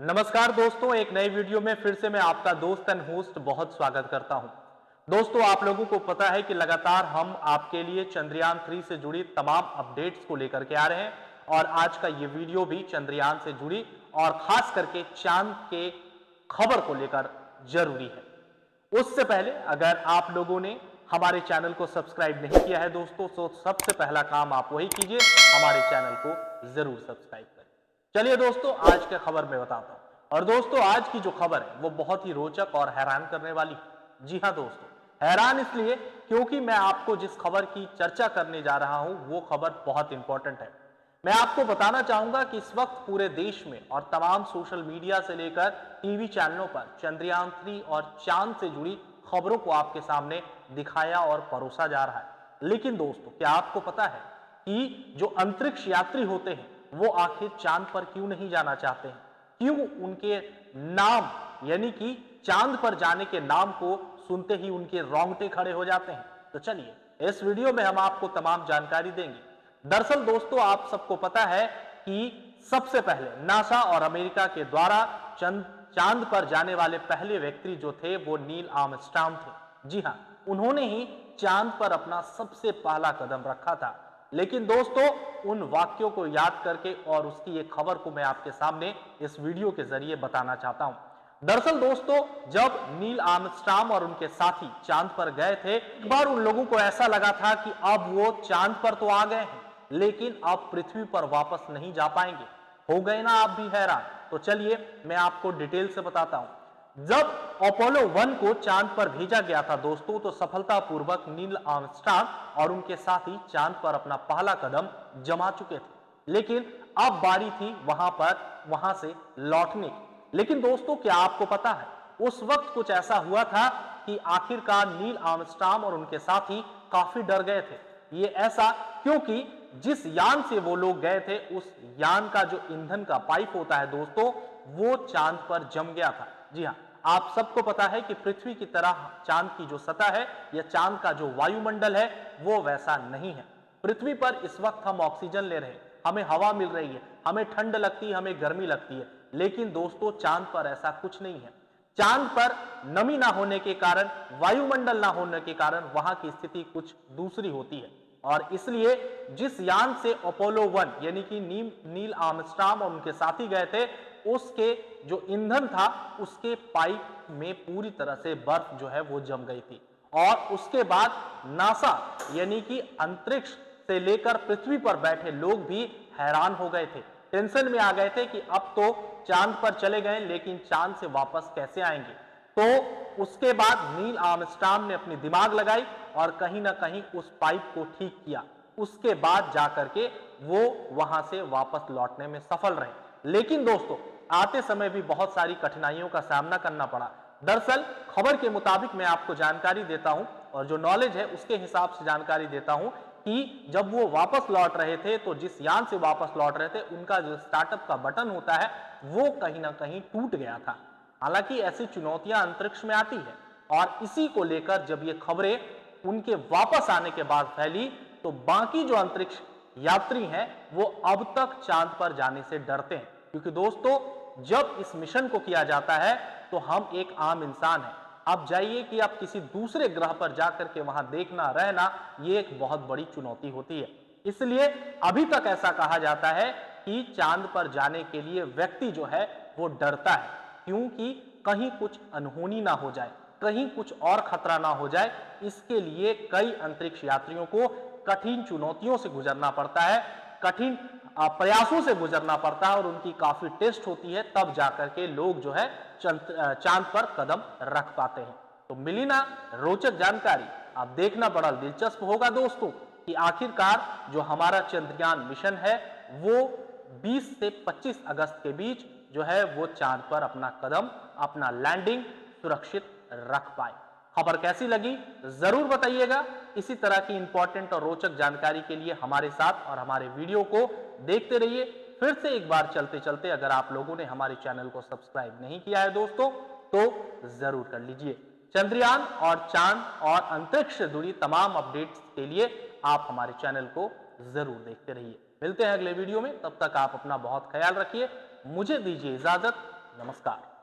नमस्कार दोस्तों, एक नई वीडियो में फिर से मैं आपका दोस्त एंड होस्ट बहुत स्वागत करता हूं। दोस्तों, आप लोगों को पता है कि लगातार हम आपके लिए चंद्रयान 3 से जुड़ी तमाम अपडेट्स को लेकर के आ रहे हैं और आज का ये वीडियो भी चंद्रयान से जुड़ी और खास करके चांद के खबर को लेकर जरूरी है। उससे पहले अगर आप लोगों ने हमारे चैनल को सब्सक्राइब नहीं किया है दोस्तों, तो सबसे पहला काम आप वही कीजिए, हमारे चैनल को जरूर सब्सक्राइब करें। चलिए दोस्तों, आज के खबर में बताता हूं। और दोस्तों, आज की जो खबर है वो बहुत ही रोचक और हैरान करने वाली है। जी हां दोस्तों, हैरान इसलिए क्योंकि मैं आपको जिस खबर की चर्चा करने जा रहा हूं वो खबर बहुत इंपॉर्टेंट है। मैं आपको बताना चाहूंगा कि इस वक्त पूरे देश में और तमाम सोशल मीडिया से लेकर टीवी चैनलों पर चंद्रयान 3 और चांद से जुड़ी खबरों को आपके सामने दिखाया और परोसा जा रहा है। लेकिन दोस्तों, क्या आपको पता है कि जो अंतरिक्ष यात्री होते हैं वो आखिर चांद पर क्यों नहीं जाना चाहते हैं? क्यों उनके नाम यानी कि चांद पर जाने के नाम को सुनते ही उनके रोंगटे खड़े हो जाते हैं? तो चलिए इस वीडियो में हम आपको तमाम जानकारी देंगे। दरअसल दोस्तों, आप सबको पता है कि सबसे पहले नासा और अमेरिका के द्वारा चांद पर जाने वाले पहले व्यक्ति जो थे वो नील आर्मस्ट्रांग थे। जी हां, उन्होंने ही चांद पर अपना सबसे पहला कदम रखा था। लेकिन दोस्तों, उन वाक्यों को याद करके और उसकी एक खबर को मैं आपके सामने इस वीडियो के जरिए बताना चाहता हूं। दरअसल दोस्तों, जब नील आर्मस्ट्रांग और उनके साथी चांद पर गए थे, एक बार उन लोगों को ऐसा लगा था कि अब वो चांद पर तो आ गए हैं, लेकिन अब पृथ्वी पर वापस नहीं जा पाएंगे। हो गए ना आप भी हैरान? तो चलिए मैं आपको डिटेल से बताता हूं। जब अपोलो 1 को चांद पर भेजा गया था दोस्तों, तो सफलतापूर्वक नील आर्मस्ट्रांग और उनके साथी चांद पर अपना पहला कदम जमा चुके थे। लेकिन अब बारी थी वहां से लौटने की। लेकिन दोस्तों, क्या आपको पता है उस वक्त कुछ ऐसा हुआ था कि आखिरकार नील आर्मस्ट्रांग और उनके साथी काफी डर गए थे। ये ऐसा क्योंकि जिस यान से वो लोग गए थे उस यान का जो ईंधन का पाइप होता है दोस्तों, वो चांद पर जम गया था। जी हाँ, आप सबको पता है कि पृथ्वी की तरह चांद की जो सतह है या चांद का जो वायुमंडल है वो वैसा नहीं है। पृथ्वी पर इस वक्त हम ऑक्सीजन ले रहे हैं, हमें हवा मिल रही है, हमें ठंड लगती है, हमें गर्मी लगती है। लेकिन दोस्तों, चांद पर ऐसा कुछ नहीं है। चांद पर नमी ना होने के कारण, वायुमंडल ना होने के कारण वहां की स्थिति कुछ दूसरी होती है। और इसलिए जिस यान से अपोलो 1 यानी कि नील आर्मस्ट्रांग और उनके साथी गए थे, उसके जो ईंधन था उसके पाइप में पूरी तरह से बर्फ जो है वो जम गई थी। और उसके बाद नासा यानी कि अंतरिक्ष से लेकर पृथ्वी पर बैठे लोग भी हैरान हो गए थे, टेंशन में आ गए थे कि अब तो चांद पर चले गए, लेकिन चांद से वापस कैसे आएंगे। तो उसके बाद नील आर्मस्ट्रांग ने अपनी दिमाग लगाई और कहीं ना कहीं उस पाइप को ठीक किया। उसके बाद जाकर के वो वहां से वापस लौटने में सफल रहे। लेकिन दोस्तों, आते समय भी बहुत सारी कठिनाइयों का सामना करना पड़ा। दरअसल खबर के मुताबिक मैं आपको जानकारी देता हूं और जो नॉलेज है उसके हिसाब से जानकारी देता हूं कि जब वो वापस लौट रहे थे तो जिस यान से वापस लौट रहे थे उनका जो स्टार्टअप का बटन होता है वो कहीं ना कहीं टूट गया था। हालांकि ऐसी चुनौतियां अंतरिक्ष में आती है और इसी को लेकर जब ये खबरें उनके वापस आने के बाद फैली तो बाकी जो अंतरिक्ष यात्री हैं वो अब तक चांद पर जाने से डरते हैं। क्योंकि दोस्तों, जब इस मिशन को किया जाता है तो हम एक आम इंसान हैं। आप जाइए कि आप किसी दूसरे ग्रह पर जाकर के वहां देखना रहना, ये एक बहुत बड़ी चुनौती होती है। इसलिए अभी तक ऐसा कहा जाता है कि चांद पर जाने के लिए व्यक्ति जो है वो डरता है, क्योंकि कहीं कुछ अनहोनी ना हो जाए, कहीं कुछ और खतरा ना हो जाए। इसके लिए कई अंतरिक्ष यात्रियों को कठिन चुनौतियों से गुजरना पड़ता है, कठिन प्रयासों से गुजरना पड़ता है और उनकी काफी टेस्ट होती है, तब जाकर के लोग जो है चांद पर कदम रख पाते हैं। तो मिली ना रोचक जानकारी? आप देखना बड़ा दिलचस्प होगा दोस्तों कि आखिरकार जो हमारा चंद्रयान मिशन है वो 20 से 25 अगस्त के बीच जो है वो चांद पर अपना कदम, अपना लैंडिंग सुरक्षित रख पाए। खबर कैसी लगी जरूर बताइएगा। इसी तरह की इंपॉर्टेंट और रोचक जानकारी के लिए हमारे साथ और हमारे वीडियो को देखते रहिए। फिर से एक बार चलते चलते, अगर आप लोगों ने हमारे चैनल को सब्सक्राइब नहीं किया है दोस्तों तो जरूर कर लीजिए। चंद्रयान और चांद और अंतरिक्ष से जुड़ी तमाम अपडेट्स के लिए आप हमारे चैनल को जरूर देखते रहिए। मिलते हैं अगले वीडियो में, तब तक आप अपना बहुत ख्याल रखिए। मुझे दीजिए इजाजत। नमस्कार।